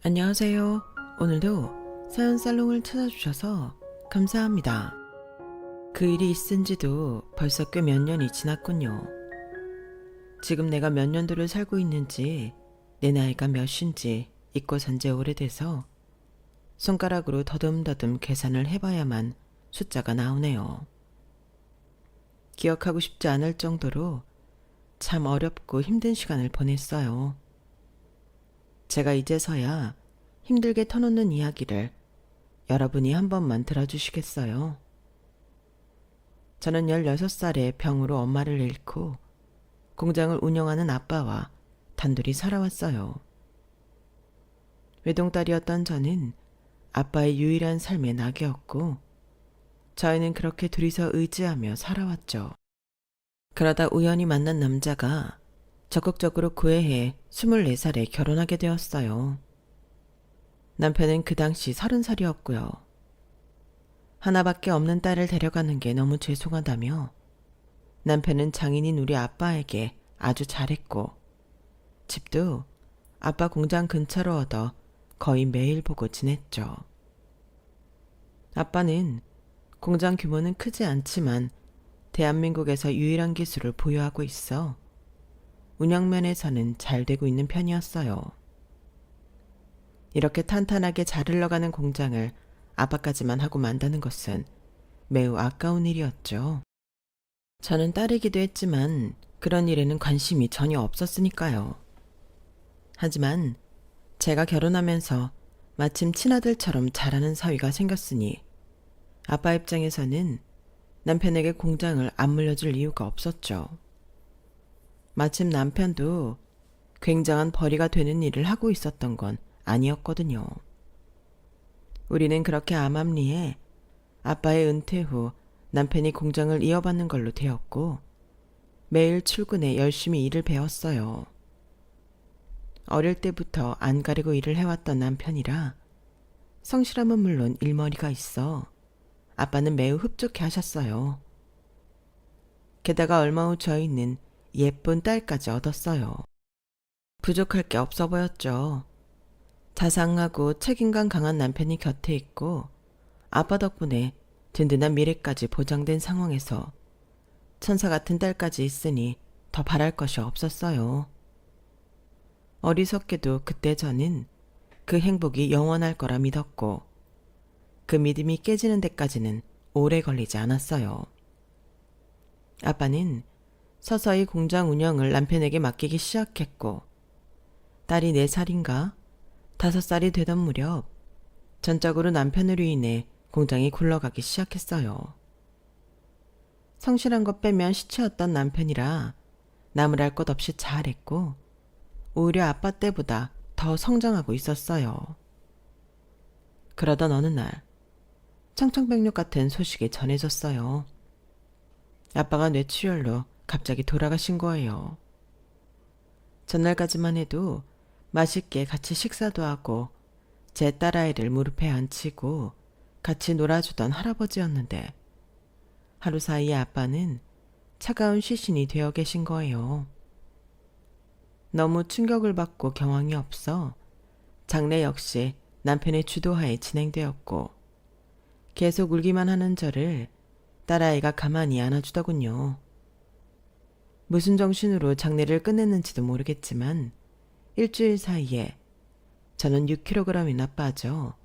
안녕하세요. 오늘도 사연 살롱을 찾아주셔서 감사합니다. 그 일이 있은 지도 벌써 꽤 몇 년이 지났군요. 지금 내가 몇 년도를 살고 있는지, 내 나이가 몇인지 잊고 산 지 오래돼서 손가락으로 더듬더듬 계산을 해봐야만 숫자가 나오네요. 기억하고 싶지 않을 정도로 참 어렵고 힘든 시간을 보냈어요. 제가 이제서야 힘들게 터놓는 이야기를 여러분이 한 번만 들어주시겠어요? 저는 16살에 병으로 엄마를 잃고 공장을 운영하는 아빠와 단둘이 살아왔어요. 외동딸이었던 저는 아빠의 유일한 삶의 낙이었고, 저희는 그렇게 둘이서 의지하며 살아왔죠. 그러다 우연히 만난 남자가 적극적으로 구애해 24살에 결혼하게 되었어요. 남편은 그 당시 30살이었고요. 하나밖에 없는 딸을 데려가는 게 너무 죄송하다며 남편은 장인인 우리 아빠에게 아주 잘했고, 집도 아빠 공장 근처로 얻어 거의 매일 보고 지냈죠. 아빠는 공장 규모는 크지 않지만 대한민국에서 유일한 기술을 보유하고 있어 운영면에서는 잘 되고 있는 편이었어요. 이렇게 탄탄하게 잘 흘러가는 공장을 아빠까지만 하고 만다는 것은 매우 아까운 일이었죠. 저는 딸이기도 했지만 그런 일에는 관심이 전혀 없었으니까요. 하지만 제가 결혼하면서 마침 친아들처럼 잘하는 사위가 생겼으니 아빠 입장에서는 남편에게 공장을 안 물려줄 이유가 없었죠. 마침 남편도 굉장한 벌이가 되는 일을 하고 있었던 건 아니었거든요. 우리는 그렇게 암암리에 아빠의 은퇴 후 남편이 공장을 이어받는 걸로 되었고, 매일 출근해 열심히 일을 배웠어요. 어릴 때부터 안 가리고 일을 해왔던 남편이라 성실함은 물론 일머리가 있어 아빠는 매우 흡족해 하셨어요. 게다가 얼마 후 저희는 예쁜 딸까지 얻었어요. 부족할 게 없어 보였죠. 자상하고 책임감 강한 남편이 곁에 있고 아빠 덕분에 든든한 미래까지 보장된 상황에서 천사 같은 딸까지 있으니 더 바랄 것이 없었어요. 어리석게도 그때 저는 그 행복이 영원할 거라 믿었고, 그 믿음이 깨지는 데까지는 오래 걸리지 않았어요. 아빠는 서서히 공장 운영을 남편에게 맡기기 시작했고, 딸이 4살인가 5살이 되던 무렵 전적으로 남편으로 인해 공장이 굴러가기 시작했어요. 성실한 것 빼면 시체였던 남편이라 나무랄 것 없이 잘했고, 오히려 아빠 때보다 더 성장하고 있었어요. 그러던 어느 날 청천벽력 같은 소식이 전해졌어요. 아빠가 뇌출혈로 갑자기 돌아가신 거예요. 전날까지만 해도 맛있게 같이 식사도 하고 제 딸아이를 무릎에 앉히고 같이 놀아주던 할아버지였는데, 하루 사이에 아빠는 차가운 시신이 되어 계신 거예요. 너무 충격을 받고 경황이 없어 장례 역시 남편의 주도하에 진행되었고, 계속 울기만 하는 저를 딸아이가 가만히 안아주더군요. 무슨 정신으로 장례를 끝냈는지도 모르겠지만 일주일 사이에 저는 6kg이나 빠져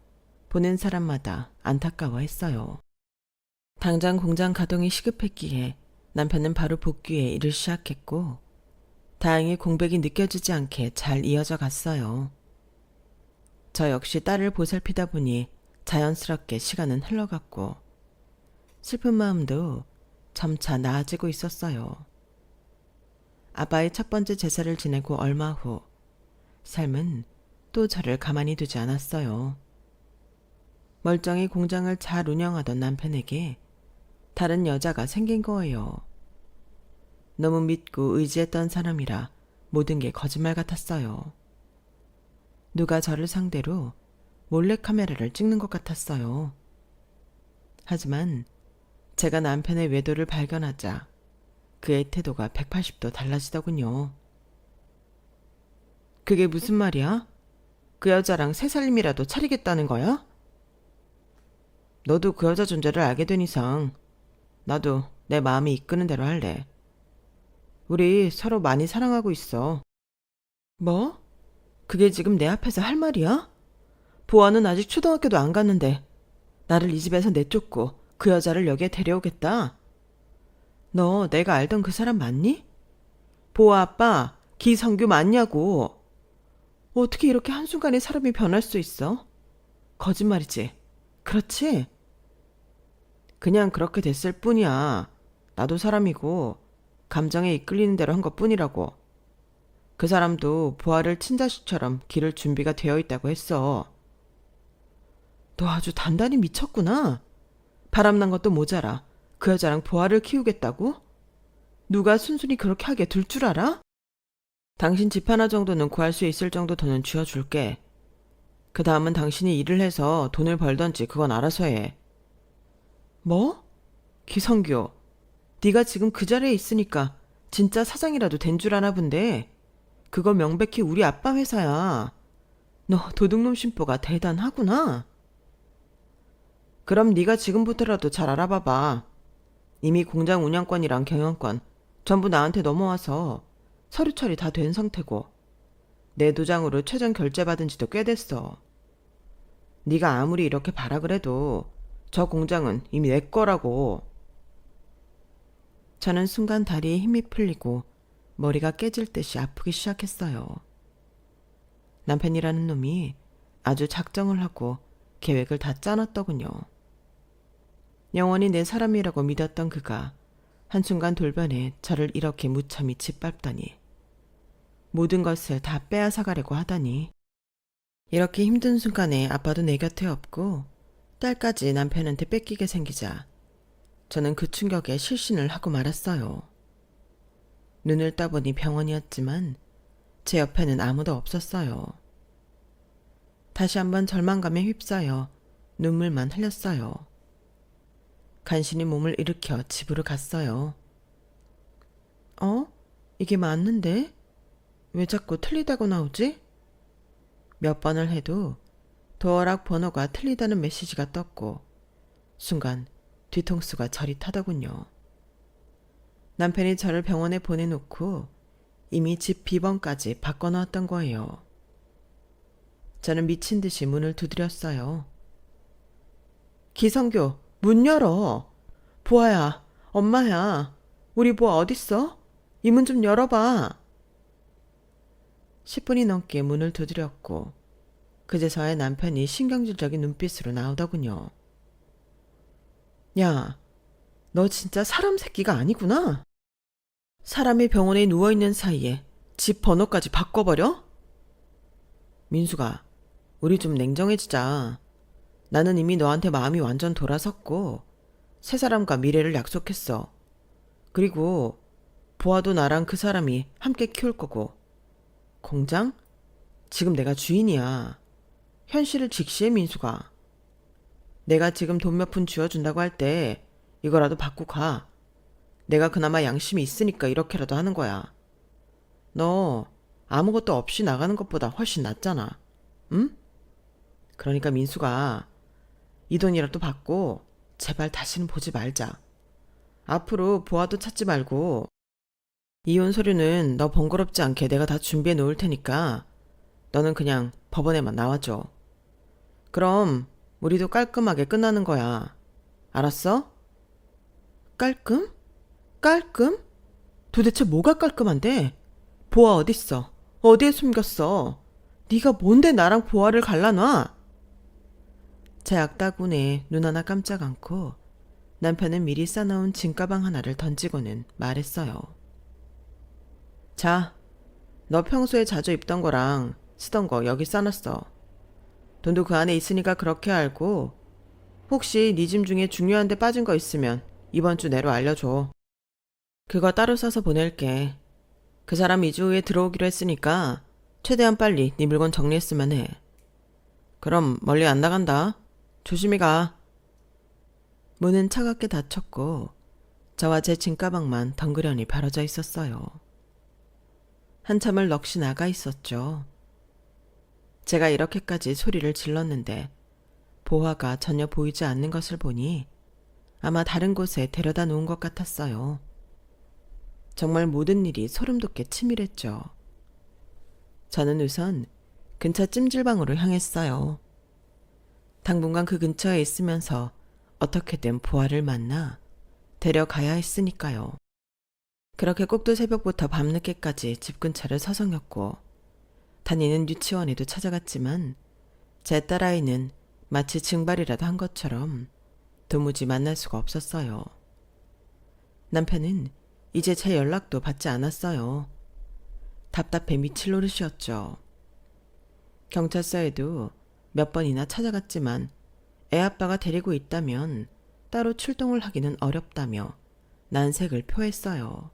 보는 사람마다 안타까워했어요. 당장 공장 가동이 시급했기에 남편은 바로 복귀에 일을 시작했고, 다행히 공백이 느껴지지 않게 잘 이어져 갔어요. 저 역시 딸을 보살피다 보니 자연스럽게 시간은 흘러갔고, 슬픈 마음도 점차 나아지고 있었어요. 아빠의 첫 번째 제사를 지내고 얼마 후 삶은 또 저를 가만히 두지 않았어요. 멀쩡히 공장을 잘 운영하던 남편에게 다른 여자가 생긴 거예요. 너무 믿고 의지했던 사람이라 모든 게 거짓말 같았어요. 누가 저를 상대로 몰래카메라를 찍는 것 같았어요. 하지만 제가 남편의 외도를 발견하자 그의 태도가 180도 달라지더군요. 그게 무슨 말이야? 그 여자랑 새 살림이라도 차리겠다는 거야? 너도 그 여자 존재를 알게 된 이상 나도 내 마음이 이끄는 대로 할래. 우리 서로 많이 사랑하고 있어. 뭐? 그게 지금 내 앞에서 할 말이야? 보아는 아직 초등학교도 안 갔는데 나를 이 집에서 내쫓고 그 여자를 여기에 데려오겠다. 너 내가 알던 그 사람 맞니? 보아 아빠 기성규 맞냐고. 어떻게 이렇게 한순간에 사람이 변할 수 있어? 거짓말이지. 그렇지? 그냥 그렇게 됐을 뿐이야. 나도 사람이고 감정에 이끌리는 대로 한 것뿐이라고. 그 사람도 보아를 친자식처럼 기를 준비가 되어 있다고 했어. 너 아주 단단히 미쳤구나. 바람난 것도 모자라 그 여자랑 보아를 키우겠다고? 누가 순순히 그렇게 하게 둘 줄 알아? 당신 집 하나 정도는 구할 수 있을 정도 돈은 쥐어줄게. 그 다음은 당신이 일을 해서 돈을 벌던지 그건 알아서 해. 뭐? 기성규, 네가 지금 그 자리에 있으니까 진짜 사장이라도 된 줄 아나 본데 그거 명백히 우리 아빠 회사야. 너 도둑놈 심보가 대단하구나. 그럼 네가 지금부터라도 잘 알아봐봐. 이미 공장 운영권이랑 경영권 전부 나한테 넘어와서 서류 처리 다 된 상태고 내 도장으로 최종 결제받은 지도 꽤 됐어. 네가 아무리 이렇게 바라 그래도 저 공장은 이미 내 거라고. 저는 순간 다리에 힘이 풀리고 머리가 깨질 듯이 아프기 시작했어요. 남편이라는 놈이 아주 작정을 하고 계획을 다 짜놨더군요. 영원히 내 사람이라고 믿었던 그가 한순간 돌변해 저를 이렇게 무참히 짓밟다니. 모든 것을 다 빼앗아가려고 하다니. 이렇게 힘든 순간에 아빠도 내 곁에 없고 딸까지 남편한테 뺏기게 생기자 저는 그 충격에 실신을 하고 말았어요. 눈을 떠보니 병원이었지만 제 옆에는 아무도 없었어요. 다시 한번 절망감에 휩싸여 눈물만 흘렸어요. 간신히 몸을 일으켜 집으로 갔어요. 이게 맞는데? 왜 자꾸 틀리다고 나오지? 몇 번을 해도 도어락 번호가 틀리다는 메시지가 떴고 순간 뒤통수가 저리 타더군요. 남편이 저를 병원에 보내놓고 이미 집 비번까지 바꿔놓았던 거예요. 저는 미친 듯이 문을 두드렸어요. 기성교, 문 열어. 보아야, 엄마야. 우리 보아 어딨어? 이 문 좀 열어봐. 10분이 넘게 문을 두드렸고 그제서야 남편이 신경질적인 눈빛으로 나오더군요. 야, 너 진짜 사람 새끼가 아니구나. 사람이 병원에 누워있는 사이에 집 번호까지 바꿔버려? 민수가, 우리 좀 냉정해지자. 나는 이미 너한테 마음이 완전 돌아섰고 새 사람과 미래를 약속했어. 그리고 보아도 나랑 그 사람이 함께 키울 거고 공장? 지금 내가 주인이야. 현실을 직시해 민수가. 내가 지금 돈 몇 푼 쥐어준다고 할 때 이거라도 받고 가. 내가 그나마 양심이 있으니까 이렇게라도 하는 거야. 너 아무것도 없이 나가는 것보다 훨씬 낫잖아. 응? 그러니까 민수가 이 돈이라도 받고 제발 다시는 보지 말자. 앞으로 보아도 찾지 말고 이혼 서류는 너 번거롭지 않게 내가 다 준비해 놓을 테니까 너는 그냥 법원에만 나와줘. 그럼 우리도 깔끔하게 끝나는 거야. 알았어? 깔끔? 깔끔? 도대체 뭐가 깔끔한데? 보아 어딨어? 어디에 숨겼어? 네가 뭔데 나랑 보아를 갈라놔? 제 악다군에 눈 하나 깜짝 않고 남편은 미리 싸놓은 짐가방 하나를 던지고는 말했어요. 자, 너 평소에 자주 입던 거랑 쓰던 거 여기 싸놨어. 돈도 그 안에 있으니까 그렇게 알고 혹시 네 짐 중에 중요한 데 빠진 거 있으면 이번 주 내로 알려줘. 그거 따로 싸서 보낼게. 그 사람 2주 후에 들어오기로 했으니까 최대한 빨리 네 물건 정리했으면 해. 그럼 멀리 안 나간다. 조심히 가. 문은 차갑게 닫혔고 저와 제 짐가방만 덩그러니 벌어져 있었어요. 한참을 넋이 나가 있었죠. 제가 이렇게까지 소리를 질렀는데 보화가 전혀 보이지 않는 것을 보니 아마 다른 곳에 데려다 놓은 것 같았어요. 정말 모든 일이 소름 돋게 치밀했죠. 저는 우선 근처 찜질방으로 향했어요. 당분간 그 근처에 있으면서 어떻게든 보아를 만나 데려가야 했으니까요. 그렇게 꼭두 새벽부터 밤늦게까지 집 근처를 서성였고 다니는 유치원에도 찾아갔지만 제 딸아이는 마치 증발이라도 한 것처럼 도무지 만날 수가 없었어요. 남편은 이제 제 연락도 받지 않았어요. 답답해 미칠 노릇이었죠. 경찰서에도 몇 번이나 찾아갔지만 애아빠가 데리고 있다면 따로 출동을 하기는 어렵다며 난색을 표했어요.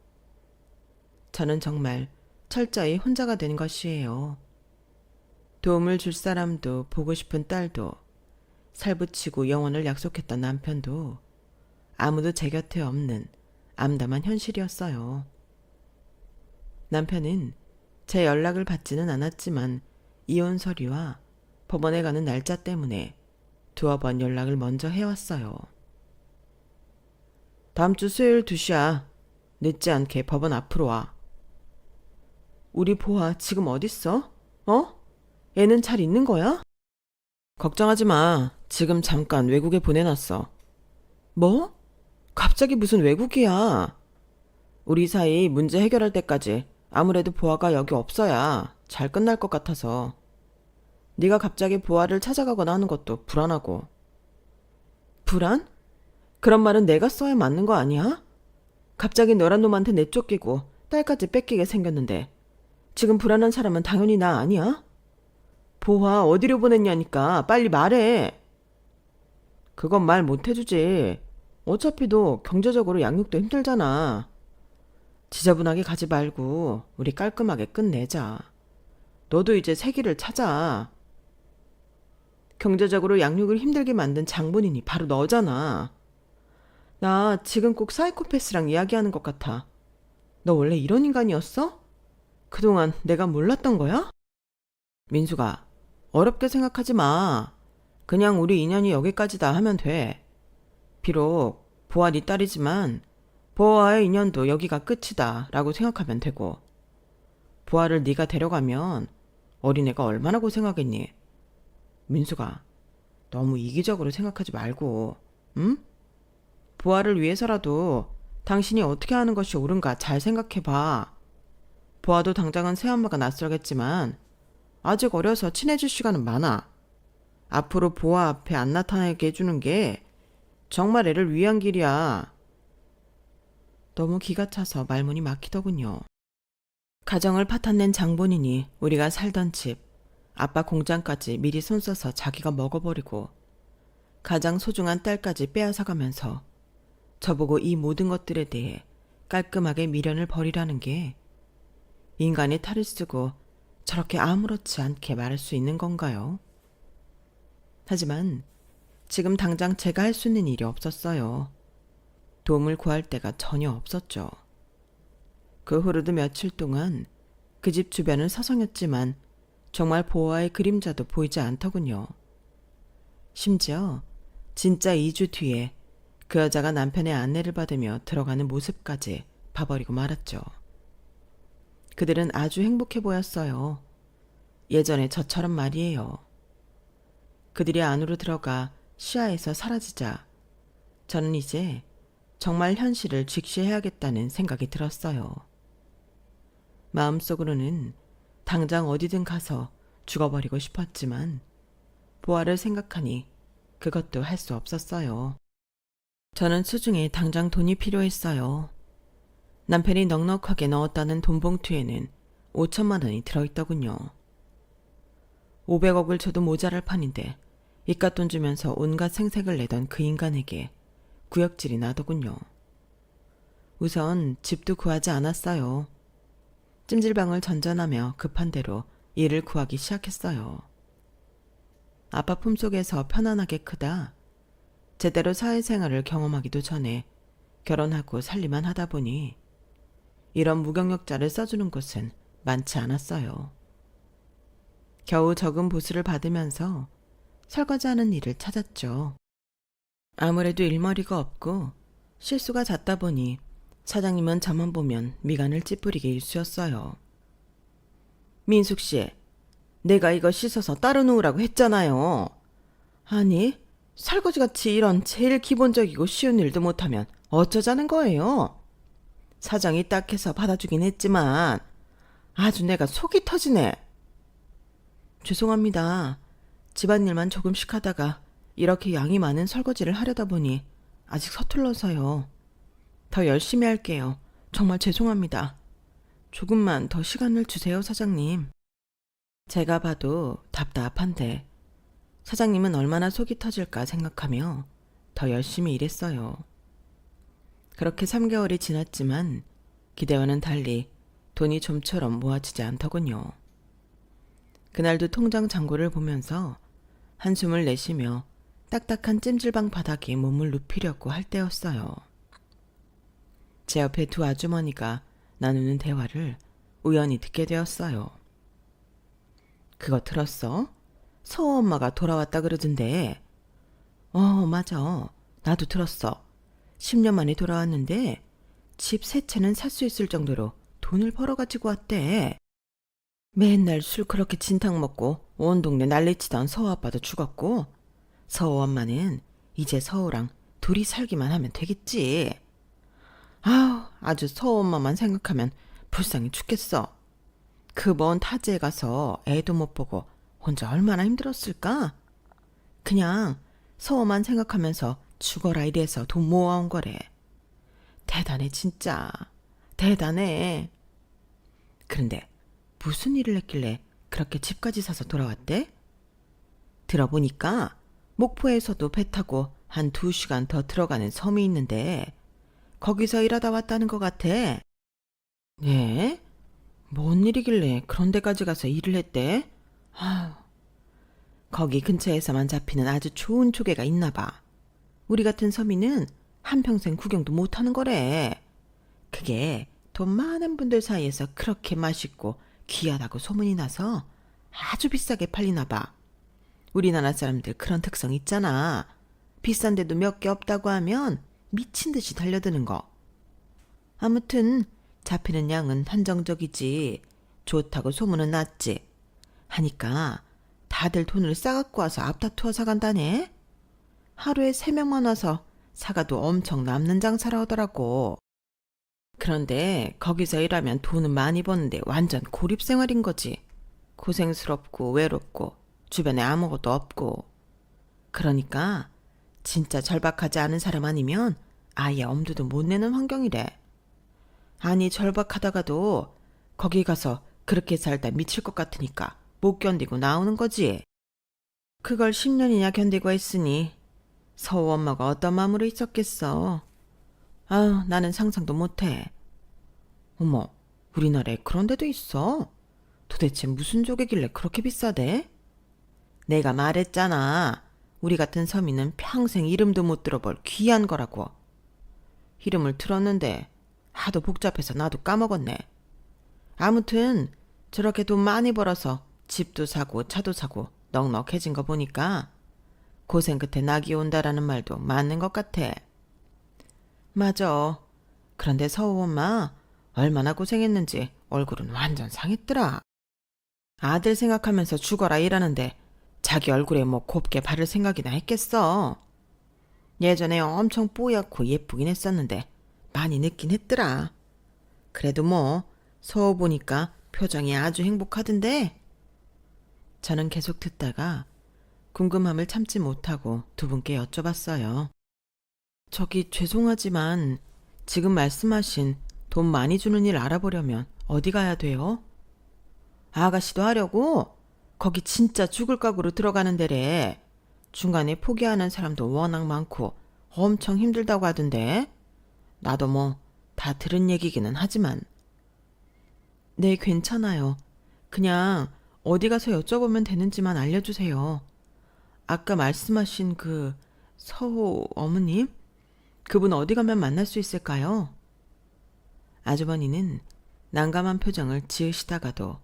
저는 정말 철저히 혼자가 된 것이에요. 도움을 줄 사람도 보고 싶은 딸도 살붙이고 영원을 약속했던 남편도 아무도 제 곁에 없는 암담한 현실이었어요. 남편은 제 연락을 받지는 않았지만 이혼 서류와 법원에 가는 날짜 때문에 두어 번 연락을 먼저 해왔어요. 다음 주 수요일 2시야. 늦지 않게 법원 앞으로 와. 우리 보아 지금 어딨어? 어? 애는 잘 있는 거야? 걱정하지 마. 지금 잠깐 외국에 보내놨어. 뭐? 갑자기 무슨 외국이야? 우리 사이 문제 해결할 때까지 아무래도 보아가 여기 없어야 잘 끝날 것 같아서. 네가 갑자기 보아를 찾아가거나 하는 것도 불안하고. 불안? 그런 말은 내가 써야 맞는 거 아니야? 갑자기 너란 놈한테 내쫓기고 딸까지 뺏기게 생겼는데 지금 불안한 사람은 당연히 나 아니야? 보아 어디로 보냈냐니까 빨리 말해. 그건 말 못해주지. 어차피 너 경제적으로 양육도 힘들잖아. 지저분하게 가지 말고 우리 깔끔하게 끝내자. 너도 이제 새 길을 찾아. 경제적으로 양육을 힘들게 만든 장본인이 바로 너잖아. 나 지금 꼭 사이코패스랑 이야기하는 것 같아. 너 원래 이런 인간이었어? 그동안 내가 몰랐던 거야? 민수가, 어렵게 생각하지 마. 그냥 우리 인연이 여기까지다 하면 돼. 비록 보아 네 딸이지만 보아와의 인연도 여기가 끝이다 라고 생각하면 되고 보아를 네가 데려가면 어린애가 얼마나 고생하겠니? 민수가, 너무 이기적으로 생각하지 말고, 응? 보아를 위해서라도 당신이 어떻게 하는 것이 옳은가 잘 생각해봐. 보아도 당장은 새엄마가 낯설겠지만 아직 어려서 친해질 시간은 많아. 앞으로 보아 앞에 안 나타나게 해주는 게 정말 애를 위한 길이야. 너무 기가 차서 말문이 막히더군요. 가정을 파탄낸 장본인이 우리가 살던 집, 아빠 공장까지 미리 손써서 자기가 먹어버리고 가장 소중한 딸까지 빼앗아가면서 저보고 이 모든 것들에 대해 깔끔하게 미련을 버리라는 게 인간의 탈을 쓰고 저렇게 아무렇지 않게 말할 수 있는 건가요? 하지만 지금 당장 제가 할 수 있는 일이 없었어요. 도움을 구할 데가 전혀 없었죠. 그 후로도 며칠 동안 그 집 주변은 서성였지만 정말 보아의 그림자도 보이지 않더군요. 심지어 진짜 2주 뒤에 그 여자가 남편의 안내를 받으며 들어가는 모습까지 봐버리고 말았죠. 그들은 아주 행복해 보였어요. 예전에 저처럼 말이에요. 그들이 안으로 들어가 시야에서 사라지자 저는 이제 정말 현실을 직시해야겠다는 생각이 들었어요. 마음속으로는 당장 어디든 가서 죽어버리고 싶었지만 보아를 생각하니 그것도 할 수 없었어요. 저는 수중에 당장 돈이 필요했어요. 남편이 넉넉하게 넣었다는 돈 봉투에는 5천만 원이 들어있더군요. 500억을 줘도 모자랄 판인데 이깟 돈 주면서 온갖 생색을 내던 그 인간에게 구역질이 나더군요. 우선 집도 구하지 않았어요. 찜질방을 전전하며 급한 대로 일을 구하기 시작했어요. 아빠 품속에서 편안하게 크다 제대로 사회생활을 경험하기도 전에 결혼하고 살림만 하다 보니 이런 무경력자를 써주는 곳은 많지 않았어요. 겨우 적은 보수를 받으면서 설거지하는 일을 찾았죠. 아무래도 일머리가 없고 실수가 잦다 보니 사장님은 저만 보면 미간을 찌푸리게 일쑤였어요. 민숙 씨, 내가 이거 씻어서 따로 놓으라고 했잖아요. 아니, 설거지같이 이런 제일 기본적이고 쉬운 일도 못하면 어쩌자는 거예요? 사정이 딱해서 받아주긴 했지만 아주 내가 속이 터지네. 죄송합니다. 집안일만 조금씩 하다가 이렇게 양이 많은 설거지를 하려다 보니 아직 서툴러서요. 더 열심히 할게요. 정말 죄송합니다. 조금만 더 시간을 주세요, 사장님. 제가 봐도 답답한데 사장님은 얼마나 속이 터질까 생각하며 더 열심히 일했어요. 그렇게 3개월이 지났지만 기대와는 달리 돈이 좀처럼 모아지지 않더군요. 그날도 통장 잔고를 보면서 한숨을 내쉬며 딱딱한 찜질방 바닥에 몸을 눕히려고 할 때였어요. 제 옆에 두 아주머니가 나누는 대화를 우연히 듣게 되었어요. 그거 들었어? 서호 엄마가 돌아왔다 그러던데. 맞아. 나도 들었어. 10년 만에 돌아왔는데 집 세 채는 살 수 있을 정도로 돈을 벌어가지고 왔대. 맨날 술 그렇게 진탕 먹고 온 동네 난리치던 서호 아빠도 죽었고 서호 엄마는 이제 서호랑 둘이 살기만 하면 되겠지. 아주 서호 엄마만 생각하면 불쌍히 죽겠어. 그 먼 타지에 가서 애도 못 보고 혼자 얼마나 힘들었을까? 그냥 서호만 생각하면서 죽어라 이래서 돈 모아온 거래. 대단해 진짜. 대단해. 그런데 무슨 일을 했길래 그렇게 집까지 사서 돌아왔대? 들어보니까 목포에서도 배 타고 한 2시간 더 들어가는 섬이 있는데 거기서 일하다 왔다는 것 같아. 네? 뭔 일이길래 그런 데까지 가서 일을 했대? 거기 근처에서만 잡히는 아주 좋은 조개가 있나 봐. 우리 같은 서민은 한평생 구경도 못하는 거래. 그게 돈 많은 분들 사이에서 그렇게 맛있고 귀하다고 소문이 나서 아주 비싸게 팔리나 봐. 우리나라 사람들 그런 특성 있잖아. 비싼데도 몇 개 없다고 하면 미친 듯이 달려드는 거. 아무튼 잡히는 양은 한정적이지 좋다고 소문은 났지. 하니까 다들 돈을 싸갖고 와서 앞다투어 사간다네. 하루에 3명만 와서 사가도 엄청 남는 장사라 하더라고. 그런데 거기서 일하면 돈은 많이 버는데 완전 고립생활인 거지. 고생스럽고 외롭고 주변에 아무것도 없고. 그러니까 진짜 절박하지 않은 사람 아니면 아예 엄두도 못 내는 환경이래. 아니 절박하다가도 거기 가서 그렇게 살다 미칠 것 같으니까 못 견디고 나오는 거지. 그걸 10년이나 견디고 했으니 서우 엄마가 어떤 마음으로 있었겠어. 나는 상상도 못해. 어머, 우리나라에 그런 데도 있어? 도대체 무슨 조개길래 그렇게 비싸대? 내가 말했잖아. 우리 같은 서민은 평생 이름도 못 들어볼 귀한 거라고. 이름을 들었는데 하도 복잡해서 나도 까먹었네. 아무튼 저렇게 돈 많이 벌어서 집도 사고 차도 사고 넉넉해진 거 보니까 고생 끝에 낙이 온다라는 말도 맞는 것 같아. 맞아. 그런데 서우 엄마 얼마나 고생했는지 얼굴은 완전 상했더라. 아들 생각하면서 죽어라 일하는데 자기 얼굴에 뭐 곱게 바를 생각이나 했겠어. 예전에 엄청 뽀얗고 예쁘긴 했었는데 많이 늙긴 했더라. 그래도 뭐 서우 보니까 표정이 아주 행복하던데. 저는 계속 듣다가 궁금함을 참지 못하고 두 분께 여쭤봤어요. 저기 죄송하지만 지금 말씀하신 돈 많이 주는 일 알아보려면 어디 가야 돼요? 아가씨도 하려고? 거기 진짜 죽을 각오로 들어가는 데래. 중간에 포기하는 사람도 워낙 많고 엄청 힘들다고 하던데. 나도 뭐 다 들은 얘기기는 하지만. 네, 괜찮아요. 그냥 어디 가서 여쭤보면 되는지만 알려주세요. 아까 말씀하신 그 서호 어머님? 그분 어디 가면 만날 수 있을까요? 아주머니는 난감한 표정을 지으시다가도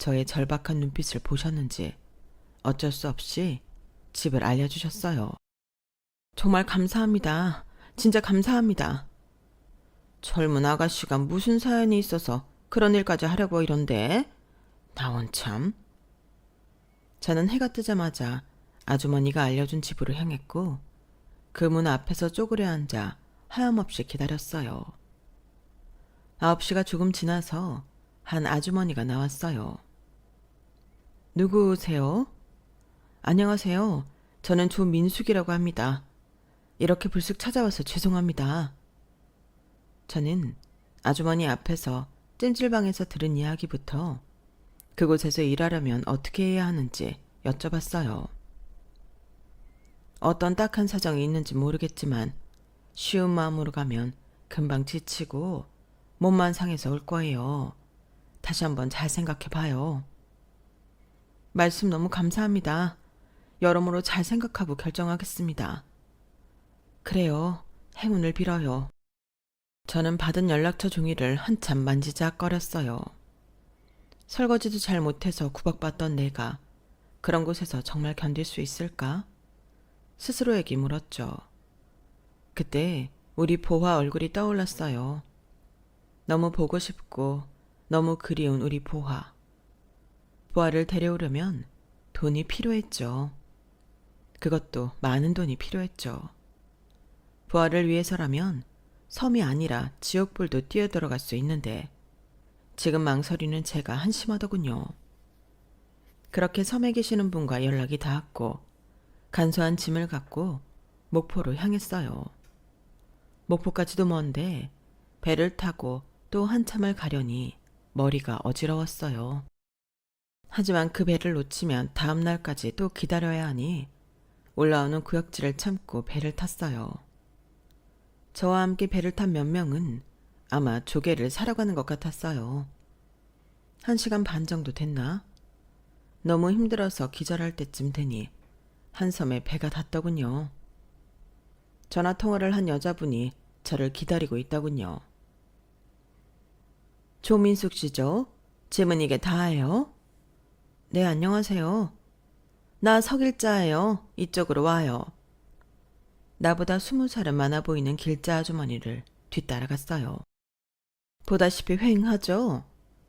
저의 절박한 눈빛을 보셨는지 어쩔 수 없이 집을 알려주셨어요. 정말 감사합니다. 진짜 감사합니다. 젊은 아가씨가 무슨 사연이 있어서 그런 일까지 하려고 이런데? 나원 참. 저는 해가 뜨자마자 아주머니가 알려준 집으로 향했고 그 문 앞에서 쪼그려 앉아 하염없이 기다렸어요. 9시가 조금 지나서 한 아주머니가 나왔어요. 누구세요? 안녕하세요. 저는 조민숙이라고 합니다. 이렇게 불쑥 찾아와서 죄송합니다. 저는 아주머니 앞에서 찜질방에서 들은 이야기부터 그곳에서 일하려면 어떻게 해야 하는지 여쭤봤어요. 어떤 딱한 사정이 있는지 모르겠지만 쉬운 마음으로 가면 금방 지치고 몸만 상해서 올 거예요. 다시 한번 잘 생각해 봐요. 말씀 너무 감사합니다. 여러모로 잘 생각하고 결정하겠습니다. 그래요. 행운을 빌어요. 저는 받은 연락처 종이를 한참 만지작거렸어요. 설거지도 잘 못해서 구박받던 내가 그런 곳에서 정말 견딜 수 있을까? 스스로에게 물었죠. 그때 우리 보화 얼굴이 떠올랐어요. 너무 보고 싶고 너무 그리운 우리 보화. 보화를 데려오려면 돈이 필요했죠. 그것도 많은 돈이 필요했죠. 보화를 위해서라면 섬이 아니라 지옥불도 뛰어들어갈 수 있는데 지금 망설이는 제가 한심하더군요. 그렇게 섬에 계시는 분과 연락이 닿았고 간소한 짐을 갖고 목포로 향했어요. 목포까지도 먼데 배를 타고 또 한참을 가려니 머리가 어지러웠어요. 하지만 그 배를 놓치면 다음 날까지 또 기다려야 하니 올라오는 구역질을 참고 배를 탔어요. 저와 함께 배를 탄 몇 명은 아마 조개를 사러 가는 것 같았어요. 1시간 반 정도 됐나? 너무 힘들어서 기절할 때쯤 되니 한 섬에 배가 닿더군요. 전화 통화를 한 여자분이 저를 기다리고 있더군요. 조민숙 씨죠? 짐은 이게 다예요? 네, 안녕하세요. 나 석일자예요. 이쪽으로 와요. 나보다 20살은 많아 보이는 길자 아주머니를 뒤따라갔어요. 보다시피 회행하죠?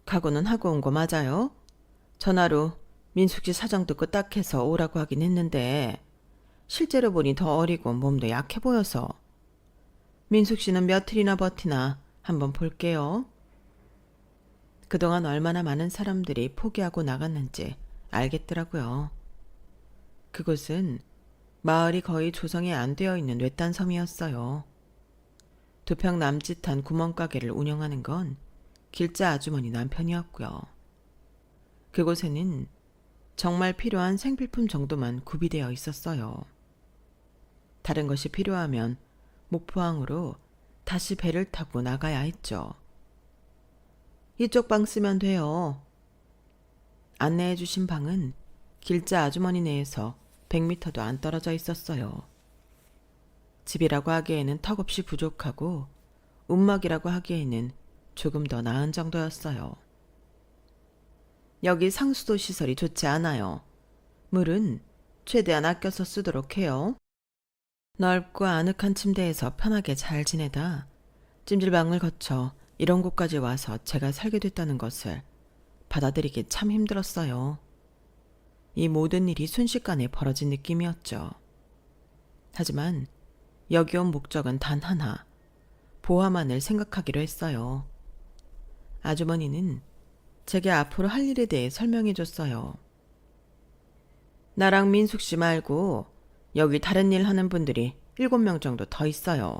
각오는 하고 온 거 맞아요? 전화로 민숙 씨 사정 듣고 딱 해서 오라고 하긴 했는데 실제로 보니 더 어리고 몸도 약해 보여서. 민숙 씨는 며칠이나 버티나 한번 볼게요. 그동안 얼마나 많은 사람들이 포기하고 나갔는지 알겠더라고요. 그곳은 마을이 거의 조성이 안 되어 있는 외딴 섬이었어요. 2평 남짓한 구멍가게를 운영하는 건 길자 아주머니 남편이었고요. 그곳에는 정말 필요한 생필품 정도만 구비되어 있었어요. 다른 것이 필요하면 목포항으로 다시 배를 타고 나가야 했죠. 이쪽 방 쓰면 돼요. 안내해 주신 방은 길자 아주머니 내에서 100m도 안 떨어져 있었어요. 집이라고 하기에는 턱없이 부족하고 움막이라고 하기에는 조금 더 나은 정도였어요. 여기 상수도 시설이 좋지 않아요. 물은 최대한 아껴서 쓰도록 해요. 넓고 아늑한 침대에서 편하게 잘 지내다 찜질방을 거쳐 이런 곳까지 와서 제가 살게 됐다는 것을 받아들이기 참 힘들었어요. 이 모든 일이 순식간에 벌어진 느낌이었죠. 하지만 여기 온 목적은 단 하나, 보아만을 생각하기로 했어요. 아주머니는 제게 앞으로 할 일에 대해 설명해 줬어요. 나랑 민숙 씨 말고 여기 다른 일 하는 분들이 7명 정도 더 있어요.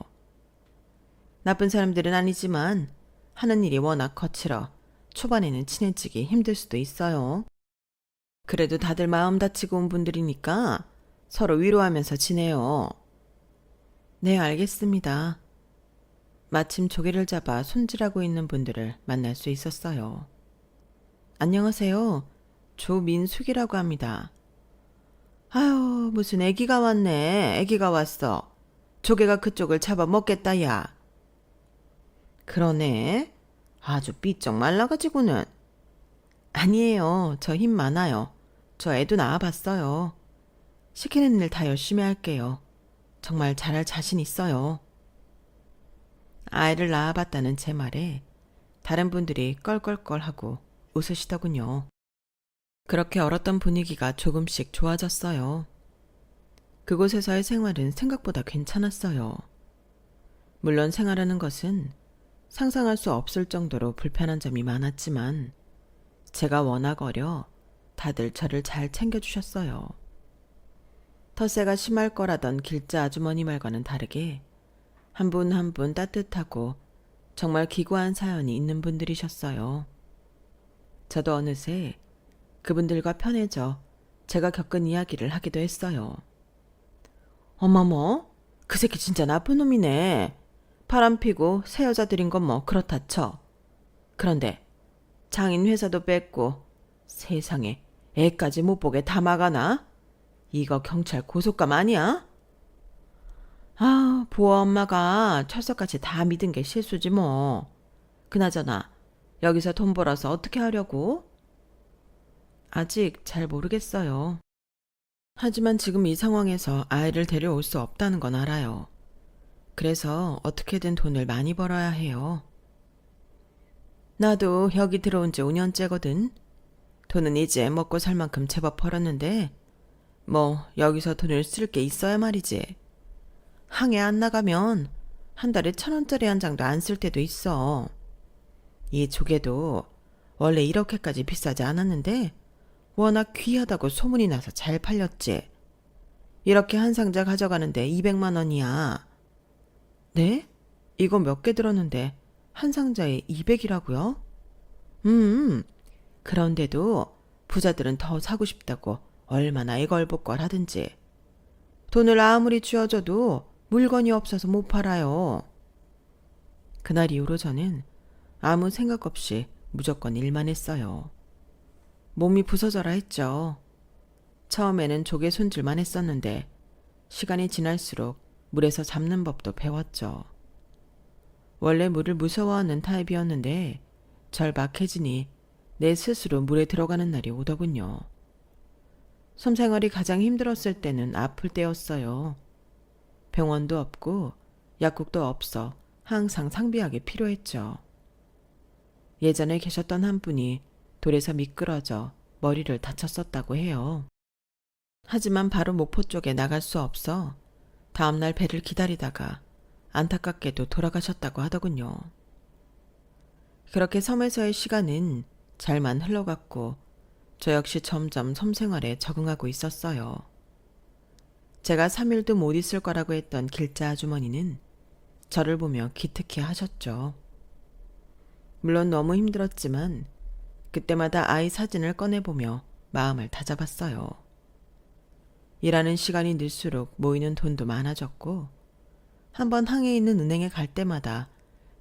나쁜 사람들은 아니지만 하는 일이 워낙 거칠어 초반에는 친해지기 힘들 수도 있어요. 그래도 다들 마음 다치고 온 분들이니까 서로 위로하면서 지내요. 네, 알겠습니다. 마침 조개를 잡아 손질하고 있는 분들을 만날 수 있었어요. 안녕하세요. 조민숙이라고 합니다. 아유, 무슨 애기가 왔네. 애기가 왔어. 조개가 그쪽을 잡아먹겠다, 야. 그러네. 아주 삐쩍 말라가지고는. 아니에요. 저 힘 많아요. 저 애도 낳아봤어요. 시키는 일 다 열심히 할게요. 정말 잘할 자신 있어요. 아이를 낳아봤다는 제 말에 다른 분들이 껄껄껄하고 웃으시더군요. 그렇게 얼었던 분위기가 조금씩 좋아졌어요. 그곳에서의 생활은 생각보다 괜찮았어요. 물론 생활하는 것은 상상할 수 없을 정도로 불편한 점이 많았지만 제가 워낙 어려 다들 저를 잘 챙겨주셨어요. 텃세가 심할 거라던 길자 아주머니 말과는 다르게 한 분 한 분 따뜻하고 정말 기구한 사연이 있는 분들이셨어요. 저도 어느새 그분들과 편해져 제가 겪은 이야기를 하기도 했어요. 어머머, 그 새끼 진짜 나쁜 놈이네. 바람 피고 새 여자 들인 건 뭐 그렇다 쳐. 그런데 장인 회사도 뺐고 세상에 애까지 못 보게 다 막아놔? 이거 경찰 고속감 아니야? 아, 보아 엄마가 철석같이 다 믿은 게 실수지 뭐. 그나저나 여기서 돈 벌어서 어떻게 하려고? 아직 잘 모르겠어요. 하지만 지금 이 상황에서 아이를 데려올 수 없다는 건 알아요. 그래서 어떻게든 돈을 많이 벌어야 해요. 나도 여기 들어온 지 5년째거든. 돈은 이제 먹고 살 만큼 제법 벌었는데 뭐 여기서 돈을 쓸 게 있어야 말이지. 항해 안 나가면 한 달에 1,000원짜리 한 장도 안 쓸 때도 있어. 이 조개도 원래 이렇게까지 비싸지 않았는데 워낙 귀하다고 소문이 나서 잘 팔렸지. 이렇게 한 상자 가져가는데 200만 원이야. 네? 이거 몇 개 들었는데 한 상자에 200이라고요? 그런데도 부자들은 더 사고 싶다고 얼마나 애걸복걸 하든지. 돈을 아무리 쥐어줘도 물건이 없어서 못 팔아요. 그날 이후로 저는 아무 생각 없이 무조건 일만 했어요. 몸이 부서져라 했죠. 처음에는 조개 손질만 했었는데 시간이 지날수록 물에서 잡는 법도 배웠죠. 원래 물을 무서워하는 타입이었는데 절박해지니 내 스스로 물에 들어가는 날이 오더군요. 섬 생활이 가장 힘들었을 때는 아플 때였어요. 병원도 없고 약국도 없어 항상 상비하게 필요했죠. 예전에 계셨던 한 분이 돌에서 미끄러져 머리를 다쳤었다고 해요. 하지만 바로 목포 쪽에 나갈 수 없어 다음날 배를 기다리다가 안타깝게도 돌아가셨다고 하더군요. 그렇게 섬에서의 시간은 잘만 흘러갔고 저 역시 점점 섬 생활에 적응하고 있었어요. 제가 3일도 못 있을 거라고 했던 길자 아주머니는 저를 보며 기특해 하셨죠. 물론 너무 힘들었지만 그때마다 아이 사진을 꺼내보며 마음을 다잡았어요. 일하는 시간이 늘수록 모이는 돈도 많아졌고 한번 항해에 있는 은행에 갈 때마다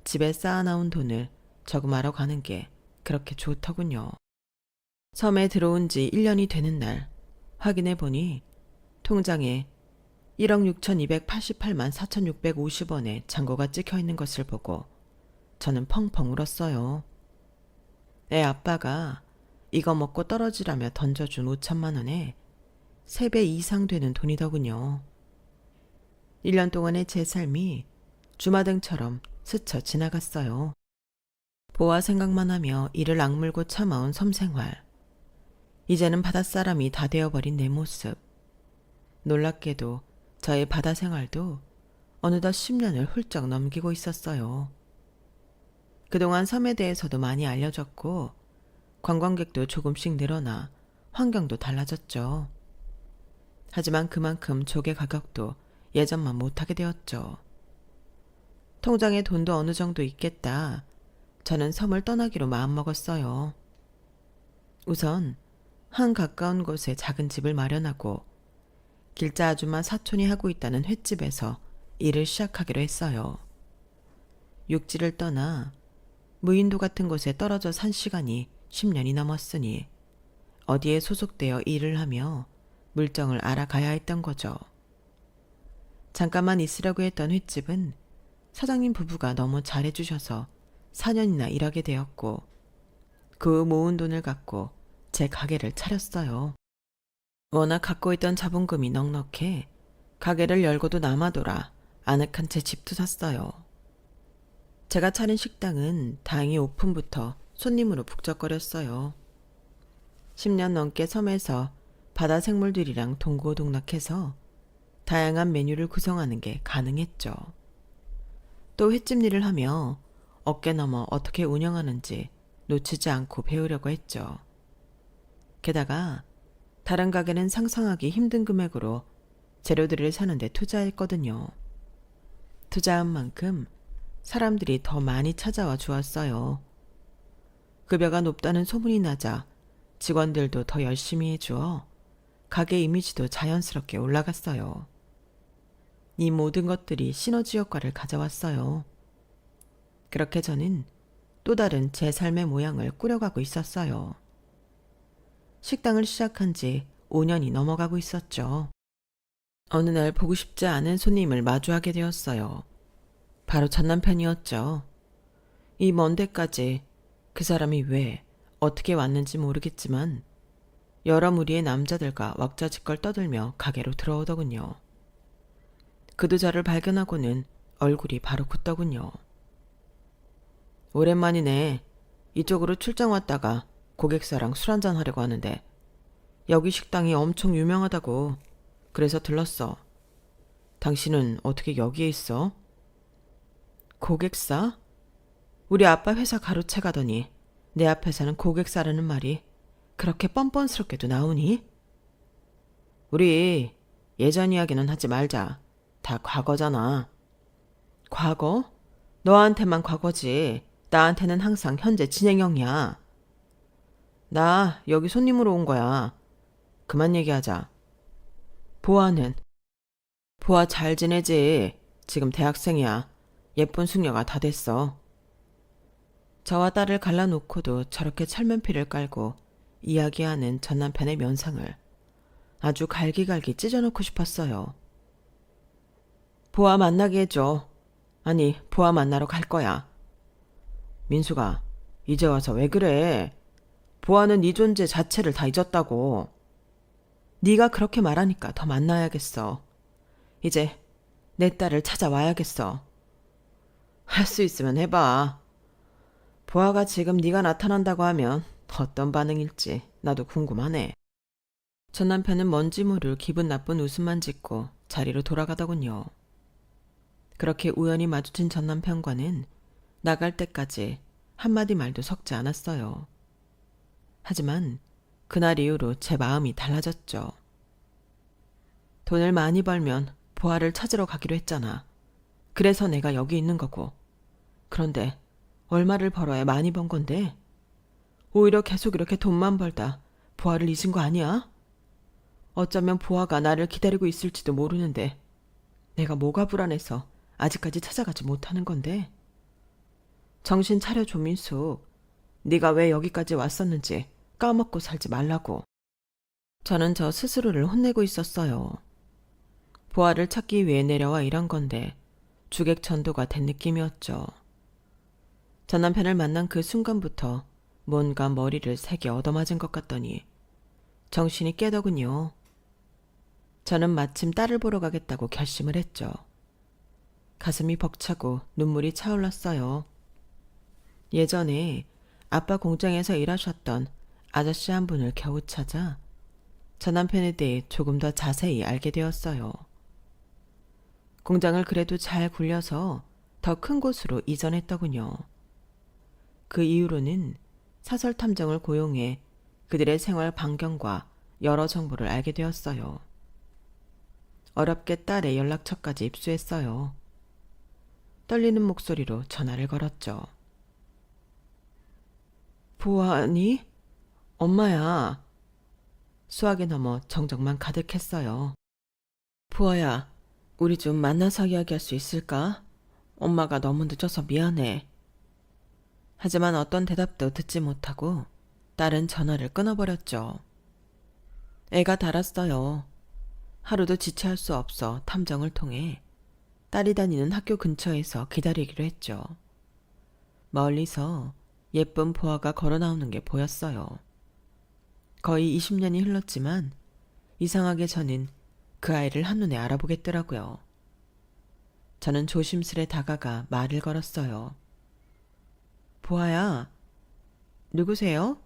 집에 쌓아놓은 돈을 저금하러 가는 게 그렇게 좋더군요. 섬에 들어온 지 1년이 되는 날 확인해 보니 통장에 1억 6,288만 4,650원의 잔고가 찍혀 있는 것을 보고 저는 펑펑 울었어요. 애 아빠가 이거 먹고 떨어지라며 던져준 5천만 원에 3배 이상 되는 돈이더군요. 1년 동안의 제 삶이 주마등처럼 스쳐 지나갔어요. 보아 생각만 하며 이를 악물고 참아온 섬생활. 이제는 바닷사람이 다 되어버린 내 모습. 놀랍게도 저의 바다 생활도 어느덧 10년을 훌쩍 넘기고 있었어요. 그동안 섬에 대해서도 많이 알려졌고 관광객도 조금씩 늘어나 환경도 달라졌죠. 하지만 그만큼 조개 가격도 예전만 못하게 되었죠. 통장에 돈도 어느 정도 있겠다. 저는 섬을 떠나기로 마음먹었어요. 우선 한 가까운 곳에 작은 집을 마련하고 길자 아줌마 사촌이 하고 있다는 횟집에서 일을 시작하기로 했어요. 육지를 떠나 무인도 같은 곳에 떨어져 산 시간이 10년이 넘었으니 어디에 소속되어 일을 하며 물정을 알아가야 했던 거죠. 잠깐만 있으려고 했던 횟집은 사장님 부부가 너무 잘해주셔서 4년이나 일하게 되었고 그 모은 돈을 갖고 제 가게를 차렸어요. 워낙 갖고 있던 자본금이 넉넉해 가게를 열고도 남아돌아 아늑한 채 집도 샀어요. 제가 차린 식당은 다행히 오픈부터 손님으로 북적거렸어요. 10년 넘게 섬에서 바다 생물들이랑 동고동락해서 다양한 메뉴를 구성하는 게 가능했죠. 또 횟집 일을 하며 어깨 너머 어떻게 운영하는지 놓치지 않고 배우려고 했죠. 게다가 다른 가게는 상상하기 힘든 금액으로 재료들을 사는데 투자했거든요. 투자한 만큼 사람들이 더 많이 찾아와 주었어요. 급여가 높다는 소문이 나자 직원들도 더 열심히 해주어 가게 이미지도 자연스럽게 올라갔어요. 이 모든 것들이 시너지 효과를 가져왔어요. 그렇게 저는 또 다른 제 삶의 모양을 꾸려가고 있었어요. 식당을 시작한 지 5년이 넘어가고 있었죠. 어느 날 보고 싶지 않은 손님을 마주하게 되었어요. 바로 전 남편이었죠. 이 먼 데까지 그 사람이 왜 어떻게 왔는지 모르겠지만 여러 무리의 남자들과 왁자지껄 떠들며 가게로 들어오더군요. 그도 저를 발견하고는 얼굴이 바로 굳더군요. 오랜만이네. 이쪽으로 출장 왔다가 고객사랑 술 한잔 하려고 하는데 여기 식당이 엄청 유명하다고. 그래서 들렀어. 당신은 어떻게 여기에 있어? 고객사? 우리 아빠 회사 가로채 가더니 내 앞에서는 고객사라는 말이 그렇게 뻔뻔스럽게도 나오니? 우리 예전 이야기는 하지 말자. 다 과거잖아. 과거? 너한테만 과거지. 나한테는 항상 현재 진행형이야. 나 여기 손님으로 온 거야. 그만 얘기하자. 보아는? 보아 잘 지내지. 지금 대학생이야. 예쁜 숙녀가 다 됐어. 저와 딸을 갈라놓고도 저렇게 철면피를 깔고 이야기하는 전 남편의 면상을 아주 갈기갈기 찢어놓고 싶었어요. 보아 만나게 해줘. 아니, 보아 만나러 갈 거야. 민수가 이제 와서 왜 그래? 보아는 네 존재 자체를 다 잊었다고. 네가 그렇게 말하니까 더 만나야겠어. 이제 내 딸을 찾아와야겠어. 할 수 있으면 해봐. 보아가 지금 네가 나타난다고 하면 어떤 반응일지 나도 궁금하네. 전 남편은 뭔지 모를 기분 나쁜 웃음만 짓고 자리로 돌아가더군요. 그렇게 우연히 마주친 전 남편과는 나갈 때까지 한마디 말도 섞지 않았어요. 하지만 그날 이후로 제 마음이 달라졌죠. 돈을 많이 벌면 보아를 찾으러 가기로 했잖아. 그래서 내가 여기 있는 거고. 그런데 얼마를 벌어야 많이 번 건데? 오히려 계속 이렇게 돈만 벌다 보아를 잊은 거 아니야? 어쩌면 보아가 나를 기다리고 있을지도 모르는데 내가 뭐가 불안해서 아직까지 찾아가지 못하는 건데? 정신 차려 조민숙. 네가 왜 여기까지 왔었는지 까먹고 살지 말라고. 저는 저 스스로를 혼내고 있었어요. 보아를 찾기 위해 내려와 일한 건데 주객전도가 된 느낌이었죠. 전 남편을 만난 그 순간부터 뭔가 머리를 세게 얻어맞은 것 같더니 정신이 깨더군요. 저는 마침 딸을 보러 가겠다고 결심을 했죠. 가슴이 벅차고 눈물이 차올랐어요. 예전에 아빠 공장에서 일하셨던 아저씨 한 분을 겨우 찾아 전 남편에 대해 조금 더 자세히 알게 되었어요. 공장을 그래도 잘 굴려서 더 큰 곳으로 이전했더군요. 그 이후로는 사설 탐정을 고용해 그들의 생활 반경과 여러 정보를 알게 되었어요. 어렵게 딸의 연락처까지 입수했어요. 떨리는 목소리로 전화를 걸었죠. 보아니? 엄마야. 수학에 넘어 정적만 가득했어요. 보아야, 우리 좀 만나서 이야기할 수 있을까? 엄마가 너무 늦어서 미안해. 하지만 어떤 대답도 듣지 못하고 딸은 전화를 끊어버렸죠. 애가 달았어요. 하루도 지체할 수 없어 탐정을 통해 딸이 다니는 학교 근처에서 기다리기로 했죠. 멀리서 예쁜 보아가 걸어 나오는 게 보였어요. 거의 20년이 흘렀지만 이상하게 저는 그 아이를 한눈에 알아보겠더라고요. 저는 조심스레 다가가 말을 걸었어요. 보아야, 누구세요?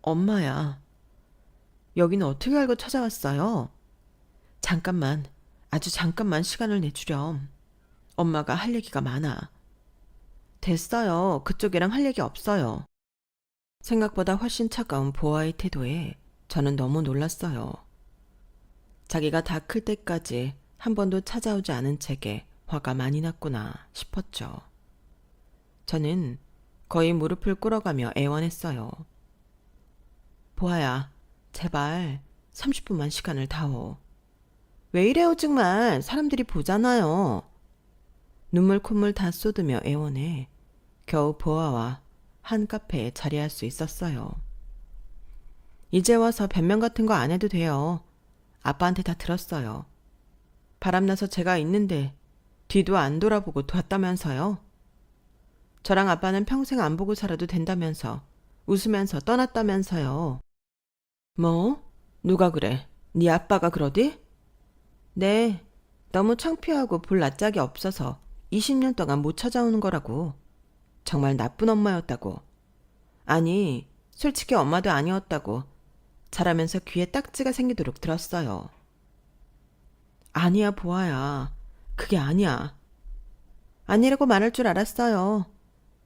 엄마야. 여기는 어떻게 알고 찾아왔어요? 잠깐만, 아주 잠깐만 시간을 내주렴. 엄마가 할 얘기가 많아. 됐어요. 그쪽이랑 할 얘기 없어요. 생각보다 훨씬 차가운 보아의 태도에 저는 너무 놀랐어요. 자기가 다 클 때까지 한 번도 찾아오지 않은 책에 화가 많이 났구나 싶었죠. 저는 거의 무릎을 꿇어가며 애원했어요. 보아야, 제발 30분만 시간을 다오. 왜 이래요 정말. 사람들이 보잖아요. 눈물 콧물 다 쏟으며 애원해 겨우 보아와 한 카페에 자리할 수 있었어요. 이제 와서 변명 같은 거 안 해도 돼요. 아빠한테 다 들었어요. 바람나서 제가 있는데 뒤도 안 돌아보고 왔다면서요. 저랑 아빠는 평생 안 보고 살아도 된다면서 웃으면서 떠났다면서요. 뭐? 누가 그래? 네 아빠가 그러디? 네, 너무 창피하고 볼 낯짝이 없어서 20년 동안 못 찾아오는 거라고. 정말 나쁜 엄마였다고. 아니, 솔직히 엄마도 아니었다고. 자라면서 귀에 딱지가 생기도록 들었어요. 아니야, 보아야. 그게 아니야. 아니라고 말할 줄 알았어요.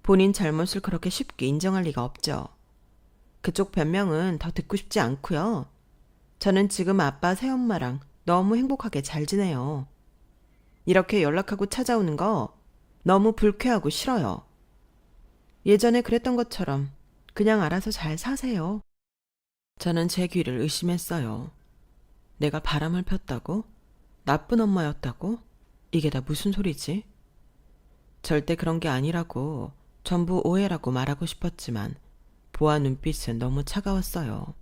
본인 잘못을 그렇게 쉽게 인정할 리가 없죠. 그쪽 변명은 더 듣고 싶지 않고요. 저는 지금 아빠 새엄마랑 너무 행복하게 잘 지내요. 이렇게 연락하고 찾아오는 거 너무 불쾌하고 싫어요. 예전에 그랬던 것처럼 그냥 알아서 잘 사세요. 저는 제 귀를 의심했어요. 내가 바람을 폈다고? 나쁜 엄마였다고? 이게 다 무슨 소리지? 절대 그런 게 아니라고 전부 오해라고 말하고 싶었지만 보아 눈빛은 너무 차가웠어요.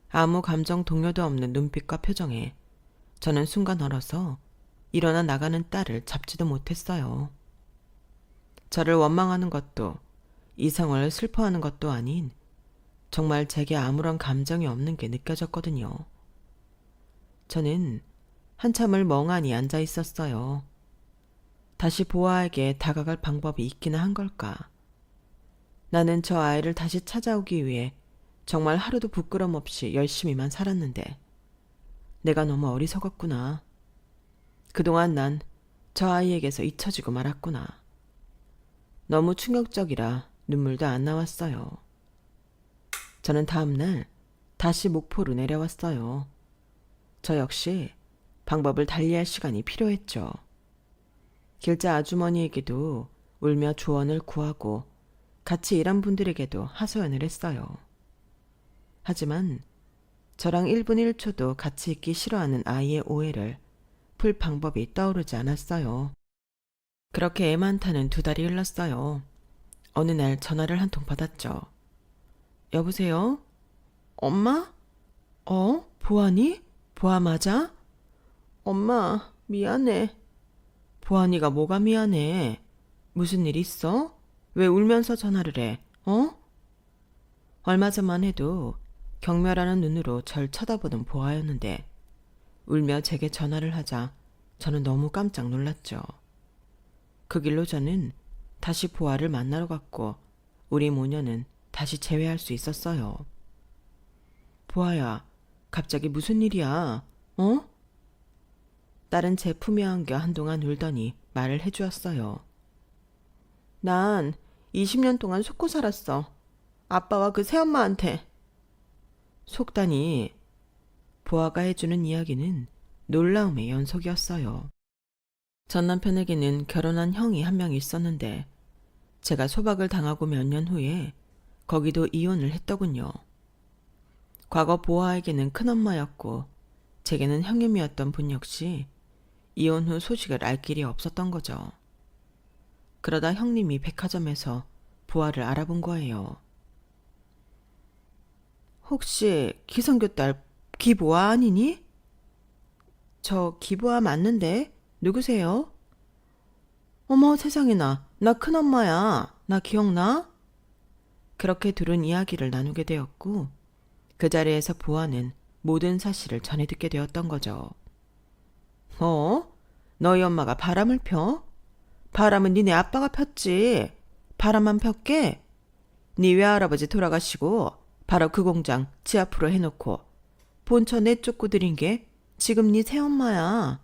아무 감정 동요도 없는 눈빛과 표정에 저는 순간 얼어서 일어나 나가는 딸을 잡지도 못했어요. 저를 원망하는 것도 이상을 슬퍼하는 것도 아닌 정말 제게 아무런 감정이 없는 게 느껴졌거든요. 저는 한참을 멍하니 앉아 있었어요. 다시 보아에게 다가갈 방법이 있기는 한 걸까? 나는 저 아이를 다시 찾아오기 위해 정말 하루도 부끄럼 없이 열심히만 살았는데 내가 너무 어리석었구나. 그동안 난 저 아이에게서 잊혀지고 말았구나. 너무 충격적이라 눈물도 안 나왔어요. 저는 다음날 다시 목포로 내려왔어요. 저 역시 방법을 달리할 시간이 필요했죠. 길자 아주머니에게도 울며 조언을 구하고 같이 일한 분들에게도 하소연을 했어요. 하지만 저랑 1분 1초도 같이 있기 싫어하는 아이의 오해를 풀 방법이 떠오르지 않았어요. 그렇게 애만 타는 2달이 흘렀어요. 어느 날 전화를 한 통 받았죠. 여보세요? 엄마? 보아니? 보아 맞아? 엄마, 미안해. 보아니가 뭐가 미안해? 무슨 일 있어? 왜 울면서 전화를 해? 얼마 전만 해도 경멸하는 눈으로 절 쳐다보던 보아였는데 울며 제게 전화를 하자 저는 너무 깜짝 놀랐죠. 그 길로 저는 다시 보아를 만나러 갔고 우리 모녀는 다시 재회할 수 있었어요. 보아야, 갑자기 무슨 일이야? 딸은 제 품에 안겨 한동안 울더니 말을 해주었어요. 난 20년 동안 속고 살았어. 아빠와 그 새엄마한테. 속다니. 보아가 해주는 이야기는 놀라움의 연속이었어요. 전 남편에게는 결혼한 형이 한 명 있었는데 제가 소박을 당하고 몇 년 후에 거기도 이혼을 했더군요. 과거 보아에게는 큰엄마였고 제게는 형님이었던 분 역시 이혼 후 소식을 알 길이 없었던 거죠. 그러다 형님이 백화점에서 보아를 알아본 거예요. 혹시 기성교 딸 기보아 아니니? 저 기보아 맞는데 누구세요? 어머 세상에나, 나 큰엄마야. 나 기억나? 그렇게 둘은 이야기를 나누게 되었고 그 자리에서 보아는 모든 사실을 전해 듣게 되었던 거죠. 너희 엄마가 바람을 펴? 바람은 니네 아빠가 폈지. 바람만 폈게? 네 외할아버지 돌아가시고 바로 그 공장 지 앞으로 해놓고 본처 내쫓고 들인 게 지금 네 새엄마야.